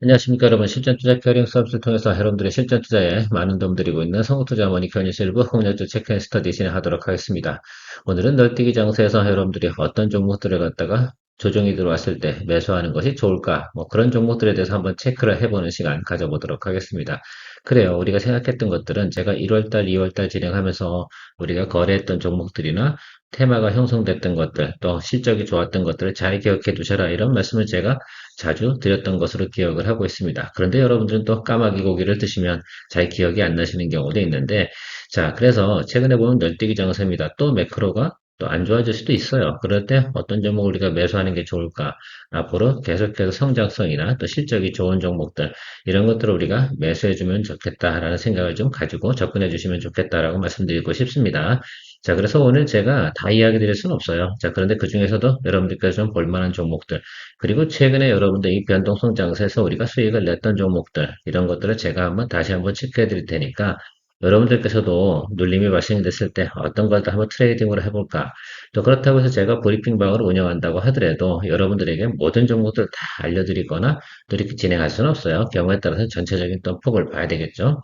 안녕하십니까 여러분. 실전투자 페어링 서비스를 통해서 여러분들의 실전투자에 많은 도움 드리고 있는 성우투자 머니 견인실부 홍련주 체크앤스터디 진행하도록 하겠습니다. 오늘은 널뛰기 장세에서 여러분들이 어떤 종목들을 갖다가 조정이 들어왔을 때 매수하는 것이 좋을까, 그런 종목들에 대해서 한번 체크를 해보는 시간 가져보도록 하겠습니다. 그래요. 우리가 생각했던 것들은 제가 1월달, 2월달 진행하면서 우리가 거래했던 종목들이나 테마가 형성됐던 것들, 또 실적이 좋았던 것들을 잘 기억해 두셔라, 이런 말씀을 제가 자주 드렸던 것으로 기억을 하고 있습니다. 그런데 여러분들은 또 까마귀 고기를 드시면 잘 기억이 안 나시는 경우도 있는데, 자, 그래서 최근에 보면 널뛰기 장세입니다. 또 매크로가 또 안 좋아질 수도 있어요. 그럴 때 어떤 종목을 우리가 매수하는 게 좋을까? 앞으로 계속해서 성장성이나 또 실적이 좋은 종목들, 이런 것들을 우리가 매수해주면 좋겠다라는 생각을 좀 가지고 접근해 주시면 좋겠다라고 말씀드리고 싶습니다. 자, 그래서 오늘 제가 다 이야기 드릴 수는 없어요. 자, 그런데 그 중에서도 여러분들께서 좀 볼만한 종목들, 그리고 최근에 여러분들 이 변동성 장세에서 우리가 수익을 냈던 종목들, 이런 것들을 제가 다시 한번 체크해 드릴 테니까, 여러분들께서도 눌림이 발생이 됐을 때 어떤 걸 더 한번 트레이딩으로 해볼까? 또 그렇다고 해서 제가 브리핑방을 운영한다고 하더라도 여러분들에게 모든 종목들 다 알려드리거나 또 이렇게 진행할 수는 없어요. 경우에 따라서 전체적인 또 폭을 봐야 되겠죠.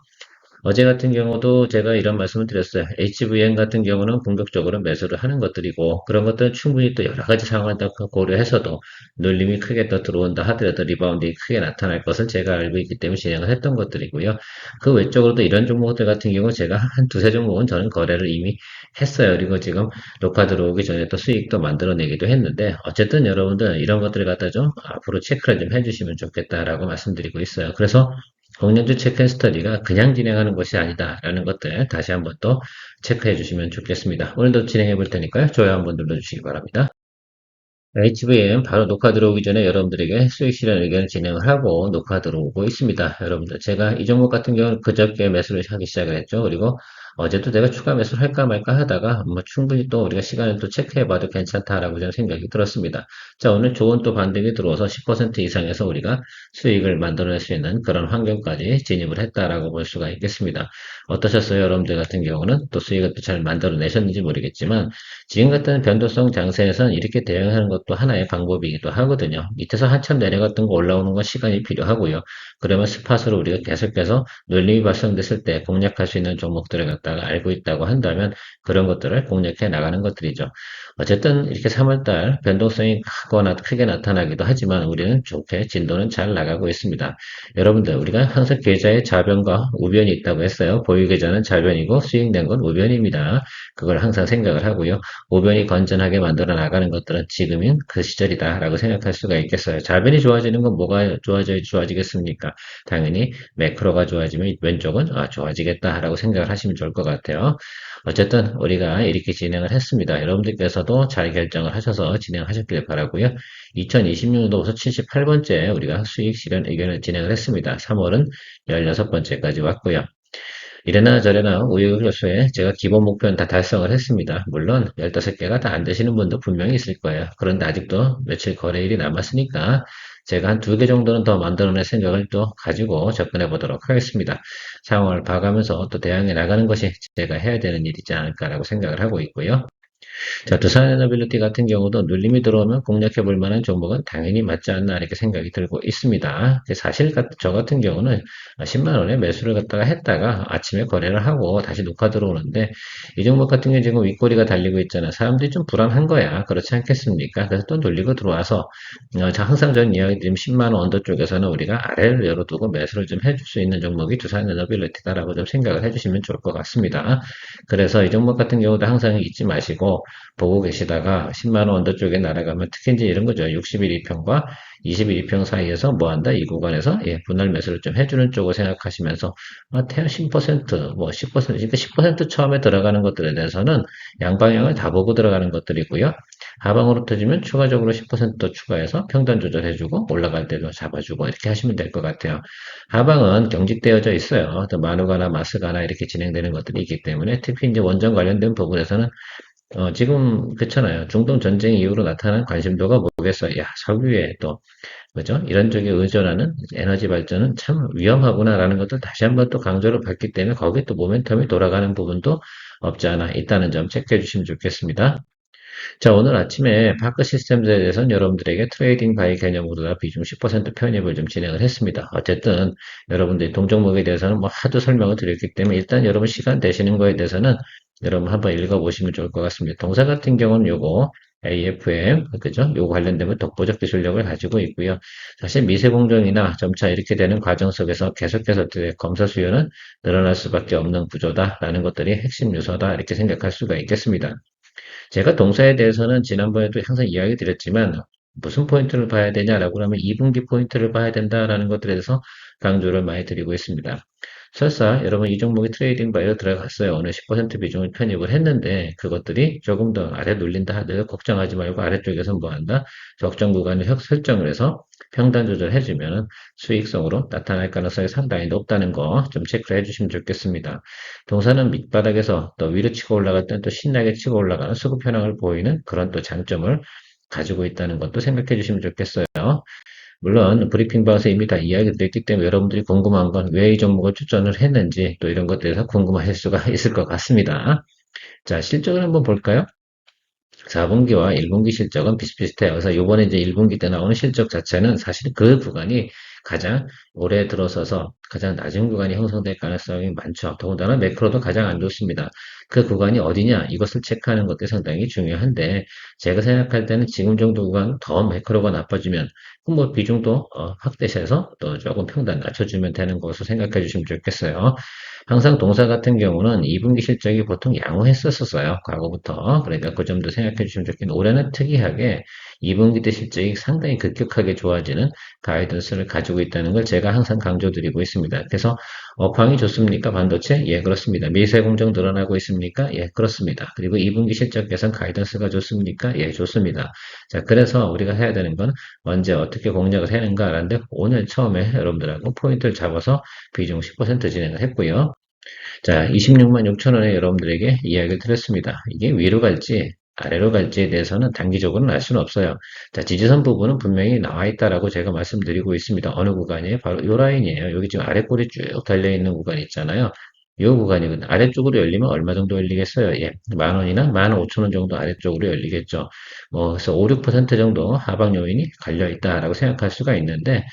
어제 같은 경우도 제가 이런 말씀을 드렸어요. HVN 같은 경우는 공격적으로 매수를 하는 것들이고, 그런 것들은 충분히 또 여러 가지 상황을 다 고려해서도 눌림이 크게 더 들어온다 하더라도 리바운드가 크게 나타날 것을 제가 알고 있기 때문에 진행을 했던 것들이고요. 그 외적으로도 이런 종목들 같은 경우 제가 한 두세 종목은 저는 거래를 이미 했어요. 그리고 지금 녹화 들어오기 전에 또 수익도 만들어내기도 했는데, 어쨌든 여러분들 이런 것들을 갖다 좀 앞으로 체크를 좀 해주시면 좋겠다라고 말씀드리고 있어요. 그래서 공연주 체크앤 스터디가 그냥 진행하는 것이 아니다라는 것들 다시 한번 또 체크해 주시면 좋겠습니다. 오늘도 진행해 볼 테니까요. 좋아요 한번 눌러주시기 바랍니다. HVM 바로 녹화 들어오기 전에 여러분들에게 수익 실현 의견을 진행을 하고 녹화 들어오고 있습니다. 여러분들 제가 이 종목 같은 경우는 그저께 매수를 하기 시작을 했죠. 그리고 어제도 내가 추가 매수를 할까 말까 하다가 충분히 또 우리가 시간을 또 체크해 봐도 괜찮다라고 저는 생각이 들었습니다. 자, 오늘 좋은 또 반등이 들어와서 10% 이상에서 우리가 수익을 만들어낼 수 있는 그런 환경까지 진입을 했다라고 볼 수가 있겠습니다. 어떠셨어요? 여러분들 같은 경우는 또 수익을 또 잘 만들어내셨는지 모르겠지만 지금 같은 변동성 장세에선 이렇게 대응하는 것도 하나의 방법이기도 하거든요. 밑에서 한참 내려갔던 거 올라오는 건 시간이 필요하고요. 그러면 스팟으로 우리가 계속해서 눌림이 발생됐을 때 공략할 수 있는 종목들을 갖다가 알고 있다고 한다면 그런 것들을 공략해 나가는 것들이죠. 어쨌든 이렇게 3월달 변동성이 크게 나타나기도 하지만 우리는 좋게 진도는 잘 나가고 있습니다. 여러분들 우리가 항상 계좌에 좌변과 우변이 있다고 했어요. 보유 계좌는 좌변이고 수익 낸 건 우변입니다. 그걸 항상 생각을 하고요. 우변이 건전하게 만들어 나가는 것들은 지금인 그 시절이다라고 생각할 수가 있겠어요. 좌변이 좋아지는 건 뭐가 좋아지겠습니까? 당연히 매크로가 좋아지면 왼쪽은 좋아지겠다라고 생각을 하시면 좋을 것 같아요. 어쨌든 우리가 이렇게 진행을 했습니다. 여러분들께서도 잘 결정을 하셔서 진행하셨길 바라고요. 2026년도부터 78번째 우리가 수익 실현 의견을 진행을 했습니다. 3월은 16번째까지 왔고요. 이래나 저래나 우여곡절에 제가 기본 목표는 다 달성을 했습니다. 물론 15개가 다 안 되시는 분도 분명히 있을 거예요. 그런데 아직도 며칠 거래일이 남았으니까 제가 한 2개 정도는 더 만들어낼 생각을 또 가지고 접근해 보도록 하겠습니다. 상황을 봐가면서 또 대응해 나가는 것이 제가 해야 되는 일이지 않을까라고 생각을 하고 있고요. 자, 두산 에너빌리티 같은 경우도 눌림이 들어오면 공략해 볼 만한 종목은 당연히 맞지 않나 이렇게 생각이 들고 있습니다. 사실 저 같은 경우는 10만 원에 매수를 갖다가 했다가 아침에 거래를 하고 다시 녹화 들어오는데 이 종목 같은 경우 지금 윗꼬리가 달리고 있잖아. 사람들이 좀 불안한 거야. 그렇지 않겠습니까? 그래서 또 눌리고 들어와서 항상 전 이야기 드리면 10만 원 언더 쪽에서는 우리가 아래를 열어두고 매수를 좀 해줄 수 있는 종목이 두산 에너빌리티다라고 좀 생각을 해주시면 좋을 것 같습니다. 그래서 이 종목 같은 경우도 항상 잊지 마시고 보고 계시다가 10만원 언더 쪽에 날아가면 특히 이제 이런 거죠. 60일 이평과 20일 이평 사이에서 뭐 한다? 이 구간에서 분할 매수를 좀 해주는 쪽을 생각하시면서 태양 10%, 뭐 10%, 그러니까 10% 처음에 들어가는 것들에 대해서는 양방향을 다 보고 들어가는 것들이고요. 하방으로 터지면 추가적으로 10%더 추가해서 평단 조절해주고 올라갈 때도 잡아주고 이렇게 하시면 될 것 같아요. 하방은 경직되어져 있어요. 또 마누가나 마스가나 이렇게 진행되는 것들이 있기 때문에 특히 이제 원전 관련된 부분에서는 지금 그렇잖아요. 중동 전쟁 이후로 나타난 관심도가 뭐겠어요? 야, 석유에 또 그죠? 이런 쪽에 의존하는 에너지 발전은 참 위험하구나라는 것도 다시 한번 또 강조를 받기 때문에 거기에 또 모멘텀이 돌아가는 부분도 없지 않아 있다는 점 체크해 주시면 좋겠습니다. 자, 오늘 아침에 파크 시스템즈에 대해서는 여러분들에게 트레이딩 바이 개념으로 비중 10% 편입을 좀 진행을 했습니다. 어쨌든 여러분들이 동종목에 대해서는 뭐 하도 설명을 드렸기 때문에 일단 여러분 시간 되시는 거에 대해서는 여러분 한번 읽어보시면 좋을 것 같습니다. 동사 같은 경우는 요거 AFM, 그죠? 요거 관련되면 독보적 기술력을 가지고 있고요. 사실 미세공정이나 점차 이렇게 되는 과정 속에서 계속해서 검사 수요는 늘어날 수밖에 없는 구조다라는 것들이 핵심 요소다 이렇게 생각할 수가 있겠습니다. 제가 동사에 대해서는 지난번에도 항상 이야기 드렸지만 무슨 포인트를 봐야 되냐라고 하면 2분기 포인트를 봐야 된다라는 것들에 대해서 강조를 많이 드리고 있습니다. 설사 여러분 이 종목이 트레이딩 바이로 들어갔어요. 어느 10% 비중을 편입을 했는데 그것들이 조금 더 아래 눌린다. 늘 걱정하지 말고 아래쪽에서 뭐 한다? 적정 구간을 설정을 해서 평단 조절해주면 수익성으로 나타날 가능성이 상당히 높다는 거 좀 체크를 해주시면 좋겠습니다. 동사는 밑바닥에서 또 위로 치고 올라갈 때는 또 신나게 치고 올라가는 수급 현황을 보이는 그런 또 장점을 가지고 있다는 것도 생각해 주시면 좋겠어요. 물론 브리핑 방에서 이미 다 이야기 드렸기 때문에 여러분들이 궁금한 건 왜 이 종목을 추천을 했는지 또 이런 것들에 대해서 궁금하실 수가 있을 것 같습니다. 자, 실적을 한번 볼까요? 4분기와 1분기 실적은 비슷비슷해요. 그래서 요번에 이제 1분기 때 나오는 실적 자체는 사실 그 구간이 가장 올해 들어서서 가장 낮은 구간이 형성될 가능성이 많죠. 더군다나 매크로도 가장 안 좋습니다. 그 구간이 어디냐 이것을 체크하는 것도 상당히 중요한데 제가 생각할 때는 지금 정도 구간 더 매크로가 나빠지면 뭐 비중도 확대해서 또 조금 평단 낮춰주면 되는 것으로 생각해 주시면 좋겠어요. 항상 동사 같은 경우는 2분기 실적이 보통 양호했었어요. 과거부터. 그러니까 그 점도 생각해 주시면 좋겠는데 올해는 특이하게 2분기 때 실적이 상당히 급격하게 좋아지는 가이던스를 가지고 있다는 걸 제가 항상 강조드리고 있습니다. 그래서 업황이 좋습니까? 반도체? 예, 그렇습니다. 미세 공정 늘어나고 있습니까? 예, 그렇습니다. 그리고 2분기 실적 개선 가이던스가 좋습니까? 예, 좋습니다. 자, 그래서 우리가 해야 되는 건 언제 어떻게 공략을 하는가라는데 오늘 처음에 여러분들하고 포인트를 잡아서 비중 10% 진행을 했고요. 자, 26만 6천 원에 여러분들에게 이야기를 드렸습니다. 이게 위로 갈지 아래로 갈지에 대해서는 단기적으로는 알 수는 없어요. 자, 지지선 부분은 분명히 나와 있다라고 제가 말씀드리고 있습니다. 어느 구간이에요? 바로 이 라인이에요. 여기 지금 아래꼬리 쭉 달려있는 구간 있잖아요. 이 구간이거든요. 아래쪽으로 열리면 얼마 정도 열리겠어요? 예, 만 원이나 만 오천 원 정도 아래쪽으로 열리겠죠. 뭐, 그래서 5, 6% 정도 하방 요인이 갈려 있다라고 생각할 수가 있는데,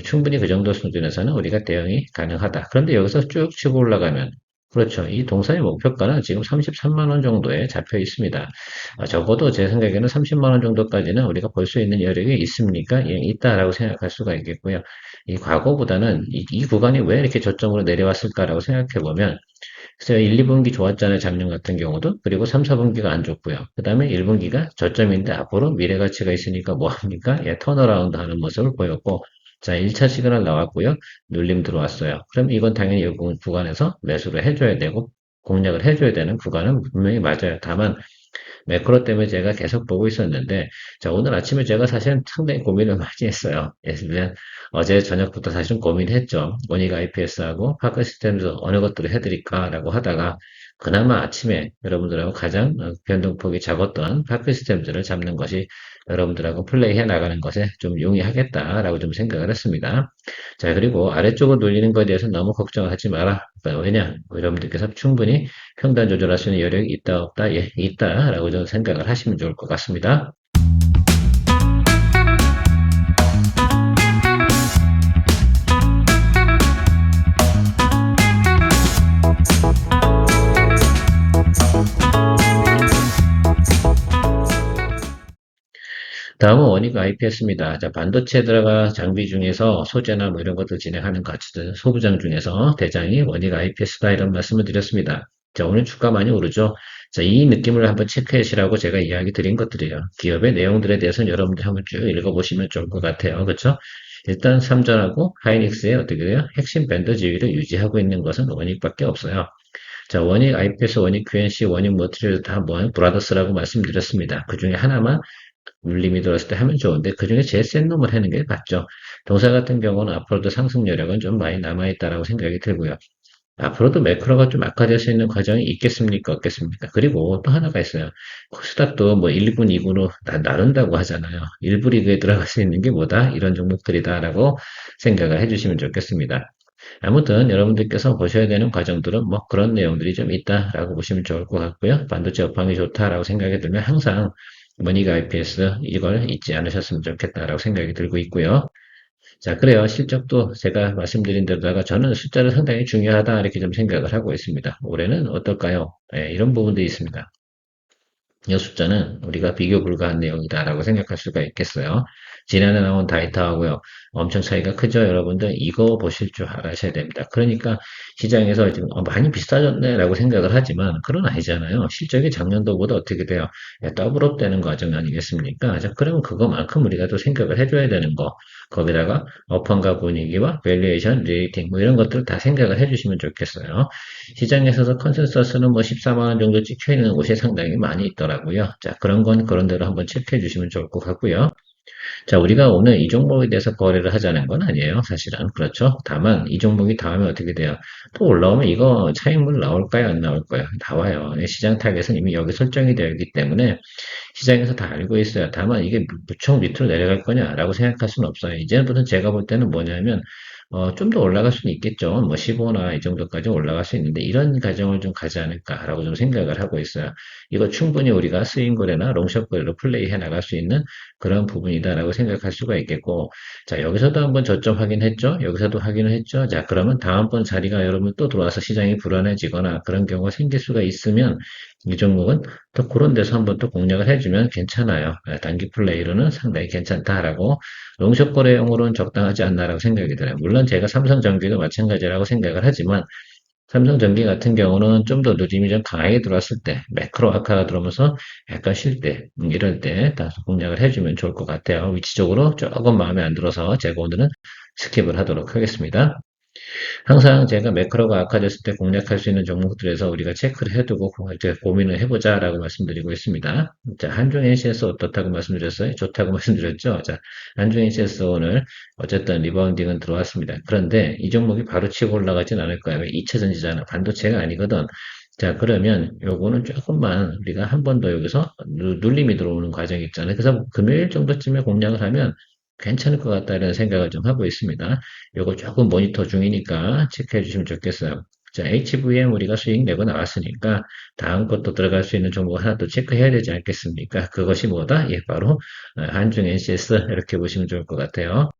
충분히 그 정도 수준에서는 우리가 대응이 가능하다. 그런데 여기서 쭉 치고 올라가면 그렇죠. 이 동사의 목표가는 지금 33만 원 정도에 잡혀 있습니다. 적어도 제 생각에는 30만 원 정도까지는 우리가 볼 수 있는 여력이 있습니까? 예, 있다라고 생각할 수가 있겠고요. 이 과거보다는 이 구간이 왜 이렇게 저점으로 내려왔을까라고 생각해 보면 그래서 1, 2분기 좋았잖아요. 작년 같은 경우도. 그리고 3, 4분기가 안 좋고요. 그 다음에 1분기가 저점인데 앞으로 미래 가치가 있으니까 뭐 합니까? 예, 턴어라운드 하는 모습을 보였고 자, 1차 시그널 나왔고요. 눌림 들어왔어요. 그럼 이건 당연히 이 구간에서 매수를 해줘야 되고 공략을 해줘야 되는 구간은 분명히 맞아요. 다만 매크로 때문에 제가 계속 보고 있었는데, 자, 오늘 아침에 제가 사실은 상당히 고민을 많이 했어요. 예를 들면, 어제 저녁부터 사실은 고민했죠. 모닉 IPS하고 파크 시스템즈 어느 것들을 해드릴까라고 하다가, 그나마 아침에 여러분들하고 가장 변동폭이 작았던 파크 시스템즈를 잡는 것이 여러분들하고 플레이해 나가는 것에 좀 용이하겠다라고 좀 생각을 했습니다. 자, 그리고 아래쪽으로 눌리는 것에 대해서 너무 걱정을 하지 마라. 그러니까 왜냐? 여러분들께서 충분히 평단 조절할 수 있는 여력이 있다, 없다? 예, 있다라고 저는 생각을 하시면 좋을 것 같습니다. 다음은 원익 IPS입니다. 자, 반도체 들어가 장비 중에서 소재나 뭐 이런 것들 진행하는 가치들, 소부장 중에서 대장이 원익 IPS다 이런 말씀을 드렸습니다. 자, 오늘 주가 많이 오르죠? 자, 이 느낌을 한번 체크하시라고 제가 이야기 드린 것들이에요. 기업의 내용들에 대해서는 여러분들 한번 쭉 읽어보시면 좋을 것 같아요. 그렇죠? 일단 삼전하고 하이닉스의 어떻게 돼요? 핵심 밴드 지위를 유지하고 있는 것은 원익밖에 없어요. 자, 원익 IPS, 원익 QNC, 원익 머티리얼 다 뭐, 브라더스라고 말씀드렸습니다. 그 중에 하나만 눌림이 들었을 때 하면 좋은데 그중에 제일 센 놈을 하는 게 맞죠. 동사 같은 경우는 앞으로도 상승 여력은 좀 많이 남아있다라고 생각이 들고요. 앞으로도 매크로가 좀 악화될 수 있는 과정이 있겠습니까? 없겠습니까? 그리고 또 하나가 있어요. 코스닥도 뭐 1군, 2군으로 나눈다고 하잖아요. 일부 리그에 들어갈 수 있는 게 뭐다? 이런 종목들이다라고 생각을 해주시면 좋겠습니다. 아무튼 여러분들께서 보셔야 되는 과정들은 뭐 그런 내용들이 좀 있다라고 보시면 좋을 것 같고요. 반도체 업황이 좋다라고 생각이 들면 항상 머니가 IPS 이걸 잊지 않으셨으면 좋겠다라고 생각이 들고 있고요. 자, 그래요. 실적도 제가 말씀드린 데다가 저는 숫자를 상당히 중요하다 이렇게 좀 생각을 하고 있습니다. 올해는 어떨까요? 네, 이런 부분도 있습니다. 이 숫자는 우리가 비교 불가한 내용이다라고 생각할 수가 있겠어요. 지난해 나온 데이터하고요. 엄청 차이가 크죠, 여러분들? 이거 보실 줄 알아셔야 됩니다. 그러니까 시장에서 지금 많이 비싸졌네라고 생각을 하지만 그건 아니잖아요. 실적이 작년도보다 어떻게 돼요? 더블업 되는 과정 아니겠습니까? 자, 그러면 그거만큼 우리가 또 생각을 해줘야 되는 거. 거기다가 업황과 분위기와 밸류에이션, 레이팅 뭐 이런 것들 다 생각을 해주시면 좋겠어요. 시장에서 컨센서스는 뭐 14만 원 정도 찍혀 있는 곳이 상당히 많이 있더라고요. 자, 그런 건 그런 대로 한번 체크해 주시면 좋을 것 같고요. 자, 우리가 오늘 이 종목에 대해서 거래를 하자는 건 아니에요. 사실은. 그렇죠. 다만 이 종목이 다음에 어떻게 돼요? 또 올라오면 이거 차익물 나올까요? 안 나올까요? 나와요. 시장 타겟은 이미 여기 설정이 되어 있기 때문에 시장에서 다 알고 있어요. 다만 이게 무척 밑으로 내려갈 거냐라고 생각할 수는 없어요. 이제부터는 제가 볼 때는 뭐냐면 좀 더 올라갈 수는 있겠죠. 뭐 15나 이 정도까지 올라갈 수 있는데 이런 과정을 좀 가지 않을까라고 좀 생각을 하고 있어요. 이거 충분히 우리가 스윙 거래나 롱숏 거래로 플레이해 나갈 수 있는 그런 부분이다라고 생각할 수가 있겠고, 자, 여기서도 한번 저점 확인했죠? 여기서도 확인을 했죠? 자, 그러면 다음번 자리가 여러분 또 들어와서 시장이 불안해지거나 그런 경우가 생길 수가 있으면 이 종목은 또 그런 데서 한번 또 공략을 해주면 괜찮아요. 단기 플레이로는 상당히 괜찮다라고 롱숏 거래용으로는 적당하지 않나라고 생각이 들어요. 물론 제가 삼성전기도 마찬가지라고 생각을 하지만 삼성전기 같은 경우는 좀 더 누림이 좀 강하게 들어왔을 때, 매크로 아카가 들어오면서 약간 쉴 때, 이럴 때 다소 공략을 해주면 좋을 것 같아요. 위치적으로 조금 마음에 안 들어서 제가 오늘은 스킵을 하도록 하겠습니다. 항상 제가 매크로가 악화됐을 때 공략할 수 있는 종목들에서 우리가 체크를 해두고 이제 고민을 해보자라고 말씀드리고 있습니다. 자, 한중 NCS 어떻다고 말씀드렸어요? 좋다고 말씀드렸죠? 자, 한중 NCS 오늘 어쨌든 리바운딩은 들어왔습니다. 그런데 이 종목이 바로 치고 올라가진 않을 거예요. 왜 2차 전지잖아. 반도체가 아니거든. 자, 그러면 요거는 조금만 우리가 한 번 더 여기서 눌림이 들어오는 과정이 있잖아요. 그래서 금요일 정도쯤에 공략을 하면 괜찮을 것 같다는 생각을 좀 하고 있습니다. 요거 조금 모니터 중이니까 체크해 주시면 좋겠어요. 자, HVM 우리가 수익 내고 나왔으니까 다음 것도 들어갈 수 있는 종목 하나 또 체크해야 되지 않겠습니까? 그것이 뭐다? 예, 바로 한중 NCS 이렇게 보시면 좋을 것 같아요.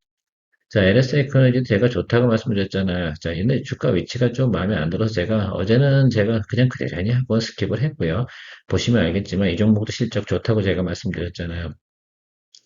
자, LS 에코노미도 제가 좋다고 말씀드렸잖아요. 자, 근데 주가 위치가 좀 마음에 안 들어서 제가 어제는 제가 그냥 그대로니 한번 스킵을 했고요. 보시면 알겠지만 이 종목도 실적 좋다고 제가 말씀드렸잖아요.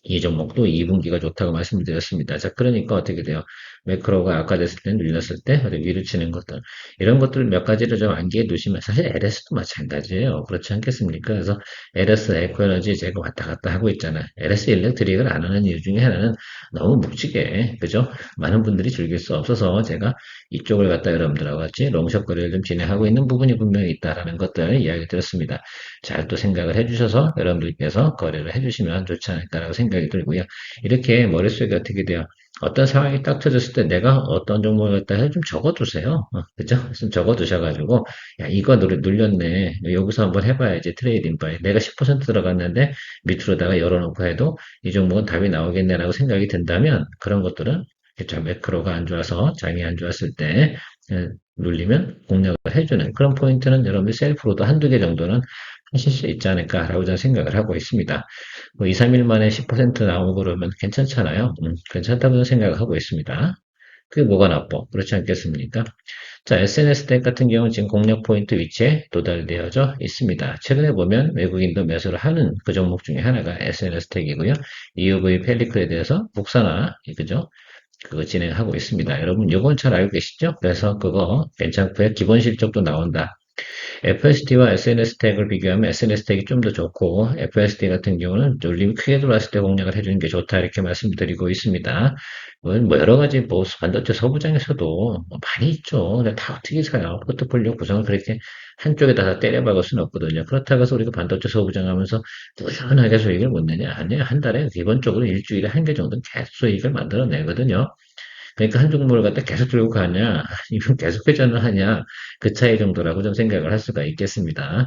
이 종목도 2분기가 좋다고 말씀드렸습니다. 자, 그러니까 어떻게 돼요? 매크로가 악화됐을 때, 눌렸을 때, 위로 치는 것들. 이런 것들 몇 가지를 좀 암기해 두시면, 사실 LS도 마찬가지예요. 그렇지 않겠습니까? 그래서 LS 에코에너지 제가 왔다 갔다 하고 있잖아요. LS 일렉트릭을 안 하는 이유 중에 하나는 너무 묵직해. 그죠? 많은 분들이 즐길 수 없어서 제가 이쪽을 갖다 여러분들하고 같이 롱숏 거래를 좀 진행하고 있는 부분이 분명히 있다라는 것들 이야기 드렸습니다. 잘 또 생각을 해주셔서 여러분들께서 거래를 해주시면 좋지 않을까라고 생각이 들고요. 이렇게 머릿속에 어떻게 돼요? 어떤 상황이 딱 터졌을 때 내가 어떤 종목을 갖다 해좀 적어두세요. 그죠? 좀 적어두셔가지고, 야, 이거 눌렸네. 여기서 한번 해봐야지. 트레이딩 바이. 내가 10% 들어갔는데 밑으로다가 열어놓고 해도 이 종목은 답이 나오겠네라고 생각이 든다면 그런 것들은 자, 매크로가 안 좋아서 장이 안 좋았을 때 눌리면 공략을 해주는 그런 포인트는 여러분들 셀프로도 한두 개 정도는 하실 수 있지 않을까라고 저는 생각을 하고 있습니다. 뭐 2, 3일 만에 10% 나오고 그러면 괜찮잖아요. 괜찮다고 생각을 하고 있습니다. 그게 뭐가 나빠? 그렇지 않겠습니까? 자, SNS 덱 같은 경우는 지금 공략 포인트 위치에 도달되어져 있습니다. 최근에 보면 외국인도 매수를 하는 그 종목 중에 하나가 SNS 덱이고요. EUV 펠리클에 대해서 국산화, 그죠? 그거 진행하고 있습니다. 여러분, 요건 잘 알고 계시죠? 그래서 그거 괜찮고요. 기본 실적도 나온다. FSD와 SNS 택을 비교하면 SNS 택이 좀 더 좋고 FSD 같은 경우는 눌림이 크게 들어왔을 때 공략을 해주는 게 좋다 이렇게 말씀드리고 있습니다. 뭐 여러 가지 뭐 반도체 소부장에서도 뭐 많이 있죠. 근데 다 어떻게 사요? 포트폴리오 구성을 그렇게 한쪽에다 다 때려박을 수는 없거든요. 그렇다고 해서 우리가 반도체 소부장 하면서 꾸준하게 수익을 못 내냐? 아니에요. 한 달에 기본적으로 일주일에 한 개 정도는 계속 수익을 만들어내거든요. 그러니까 한 종목을 갖다 계속 들고 가냐, 이건 계속 회전을 하냐, 그 차이 정도라고 좀 생각을 할 수가 있겠습니다.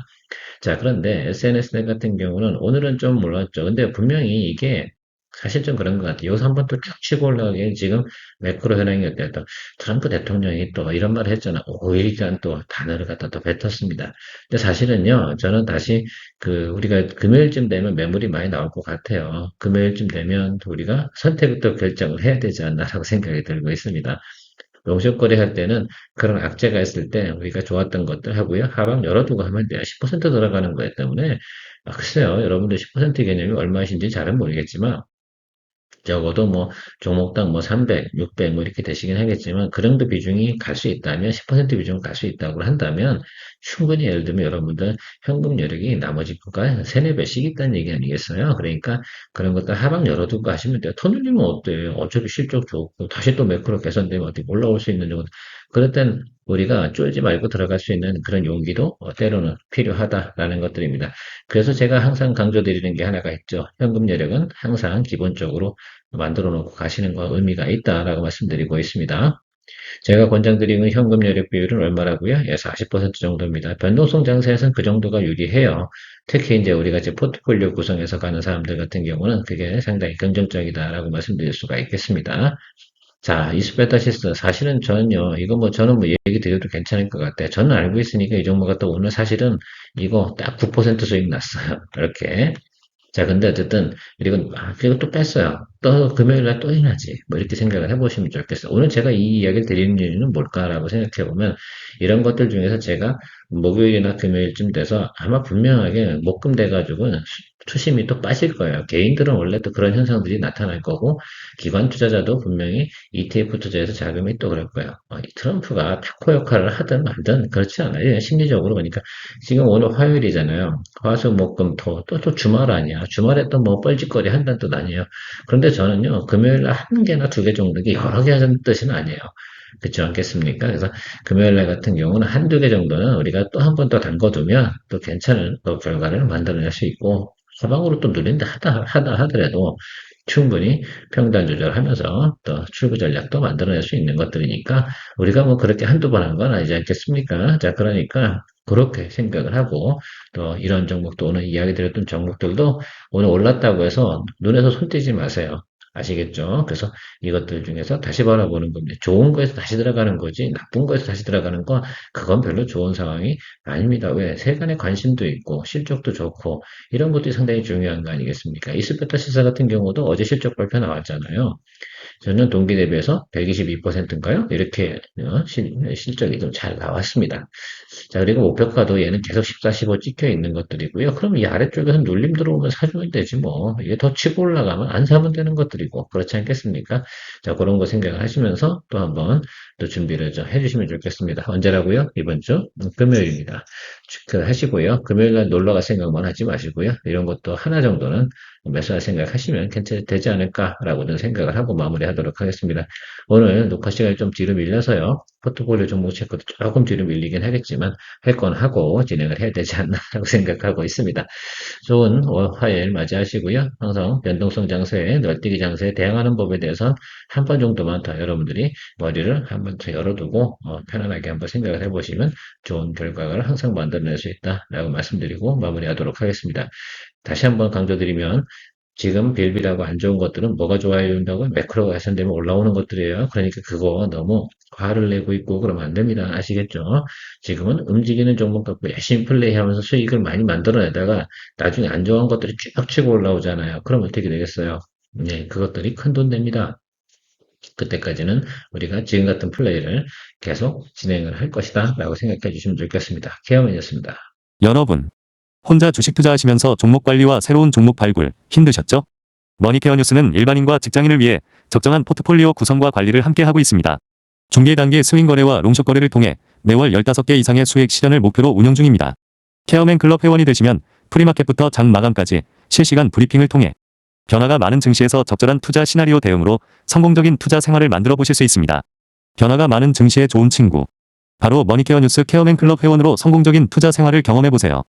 자, 그런데 SNS 같은 경우는 오늘은 좀 몰랐죠. 근데 분명히 이게 사실 좀 그런 것 같아요. 여기서 한번 또 쭉 치고 올라가기엔 지금 매크로 현황이 어때요? 또 트럼프 대통령이 또 이런 말을 했잖아. 5일간 또 단어를 갖다 또 뱉었습니다. 근데 사실은요, 저는 다시 우리가 금요일쯤 되면 매물이 많이 나올 것 같아요. 금요일쯤 되면 우리가 선택부터 결정을 해야 되지 않나라고 생각이 들고 있습니다. 롱숏 거래할 때는 그런 악재가 있을 때 우리가 좋았던 것들 하고요. 하방 열어두고 하면 돼요. 10% 들어가는 거기 때문에 글쎄요. 여러분들 10% 개념이 얼마이신지 잘은 모르겠지만 적어도 뭐 종목당 뭐 300, 600 뭐 이렇게 되시긴 하겠지만 그 정도 비중이 갈 수 있다면 10% 비중 갈 수 있다고 한다면 충분히 예를 들면 여러분들 현금 여력이 나머지 거가 3, 4배씩 있다는 얘기 아니겠어요? 그러니까 그런 것들 하방 열어두고 하시면 돼요. 터널리면 어때요? 어차피 실적 좋고 다시 또 매크로 개선되면 어떻게 올라올 수 있는 정도. 그럴 땐 우리가 쫄지 말고 들어갈 수 있는 그런 용기도 때로는 필요하다라는 것들입니다. 그래서 제가 항상 강조드리는 게 하나가 있죠. 현금 여력은 항상 기본적으로 만들어 놓고 가시는 거 의미가 있다라고 말씀드리고 있습니다. 제가 권장드리는 현금 여력 비율은 얼마라고요? 예, 40% 정도입니다. 변동성 장세에서는 그 정도가 유리해요. 특히 이제 우리가 이제 포트폴리오 구성해서 가는 사람들 같은 경우는 그게 상당히 긍정적이다라고 말씀드릴 수가 있겠습니다. 자, 이스페타시스. 사실은 저는요, 이거 뭐, 저는 뭐 얘기 드려도 괜찮을 것 같아요. 저는 알고 있으니까 이 종목가 또 오늘 사실은 이거 딱 9% 수익 났어요. 이렇게. 자, 근데 어쨌든, 그리고 또 뺐어요. 또 금요일날 또 해야지. 뭐 이렇게 생각을 해보시면 좋겠어요. 오늘 제가 이 이야기를 드리는 이유는 뭘까라고 생각해보면, 이런 것들 중에서 제가 목요일이나 금요일쯤 돼서 아마 분명하게 목금돼가지고 투심이 또 빠질 거예요. 개인들은 원래 또 그런 현상들이 나타날 거고, 기관 투자자도 분명히 ETF 투자에서 자금이 또 그럴 거예요. 이 트럼프가 타코 역할을 하든 말든 그렇지 않아요. 심리적으로 보니까 지금 오늘 화요일이잖아요. 화수목금토 또 주말 아니야. 주말에 또 뭐 뻘짓거리 한다는 뜻 아니에요. 그런데 저는요 금요일날 한 개나 두 개 정도 이게 여러 개 하자는 뜻은 아니에요. 그렇지 않겠습니까? 그래서 금요일날 같은 경우는 한두 개 정도는 우리가 또 한 번 더 담궈두면 또 괜찮은 또 결과를 만들어낼 수 있고 사방으로 또 누린다 하다 하더라도 충분히 평단 조절하면서 또 출구 전략도 만들어낼 수 있는 것들이니까 우리가 뭐 그렇게 한두 번 한 건 아니지 않겠습니까? 자, 그러니까 그렇게 생각을 하고 또 이런 종목도 오늘 이야기 드렸던 종목들도 오늘 올랐다고 해서 눈에서 손 떼지 마세요. 아시겠죠? 그래서 이것들 중에서 다시 바라보는 겁니다. 좋은 거에서 다시 들어가는 거지, 나쁜 거에서 다시 들어가는 건, 그건 별로 좋은 상황이 아닙니다. 왜? 세간의 관심도 있고, 실적도 좋고, 이런 것들이 상당히 중요한 거 아니겠습니까? 이스페타 시사 같은 경우도 어제 실적 발표 나왔잖아요. 전년 동기 대비해서 122%인가요? 이렇게 실적이 좀 잘 나왔습니다. 자, 그리고 목표가도 얘는 계속 14, 15 찍혀 있는 것들이고요. 그럼 이 아래쪽에서 눌림 들어오면 사주면 되지 뭐. 이게 더 치고 올라가면 안 사면 되는 것들이고. 그렇지 않겠습니까? 자, 그런 거 생각을 하시면서 또 한번 또 준비를 좀 해주시면 좋겠습니다. 언제라고요? 이번 주? 금요일입니다. 하시고요. 금요일날 놀러 갈 생각만 하지 마시고요. 이런 것도 하나 정도는 매수할 생각하시면 괜찮지 않을까라고 는 생각을 하고 마무리하도록 하겠습니다. 오늘 녹화 시간이 좀 뒤로 밀려서요. 포트폴리오 종목 체크도 조금 뒤로 밀리긴 하겠지만 할 건 하고 진행을 해야 되지 않나라고 생각하고 있습니다. 좋은 화요일 맞이하시고요. 항상 변동성 장세에 널뛰기 장세에 대응하는 법에 대해서 한 번 정도만 더 여러분들이 머리를 한 번 더 열어두고 편안하게 한번 생각을 해보시면 좋은 결과를 항상 만들어낼 수 있다라고 말씀드리고 마무리하도록 하겠습니다. 다시 한번 강조드리면 지금 빌빌하고 안 좋은 것들은 뭐가 좋아야 된다고 매크로가 개선되면 올라오는 것들이에요. 그러니까 그거 너무 화를 내고 있고 그러면 안 됩니다. 아시겠죠? 지금은 움직이는 종목 갖고 열심히 플레이하면서 수익을 많이 만들어내다가 나중에 안 좋은 것들이 쭉 치고 올라오잖아요. 그럼 어떻게 되겠어요? 네, 그것들이 큰 돈 됩니다. 그때까지는 우리가 지금 같은 플레이를 계속 진행을 할 것이다 라고 생각해 주시면 좋겠습니다. 케어맨이었습니다. 여러분, 혼자 주식 투자하시면서 종목 관리와 새로운 종목 발굴 힘드셨죠? 머니케어 뉴스는 일반인과 직장인을 위해 적정한 포트폴리오 구성과 관리를 함께 하고 있습니다. 중개 단계 스윙 거래와 롱숏 거래를 통해 매월 15개 이상의 수익 실현을 목표로 운영 중입니다. 케어맨 클럽 회원이 되시면 프리마켓부터 장 마감까지 실시간 브리핑을 통해 변화가 많은 증시에서 적절한 투자 시나리오 대응으로 성공적인 투자 생활을 만들어 보실 수 있습니다. 변화가 많은 증시의 좋은 친구. 바로 머니케어 뉴스 케어맨 클럽 회원으로 성공적인 투자 생활을 경험해 보세요.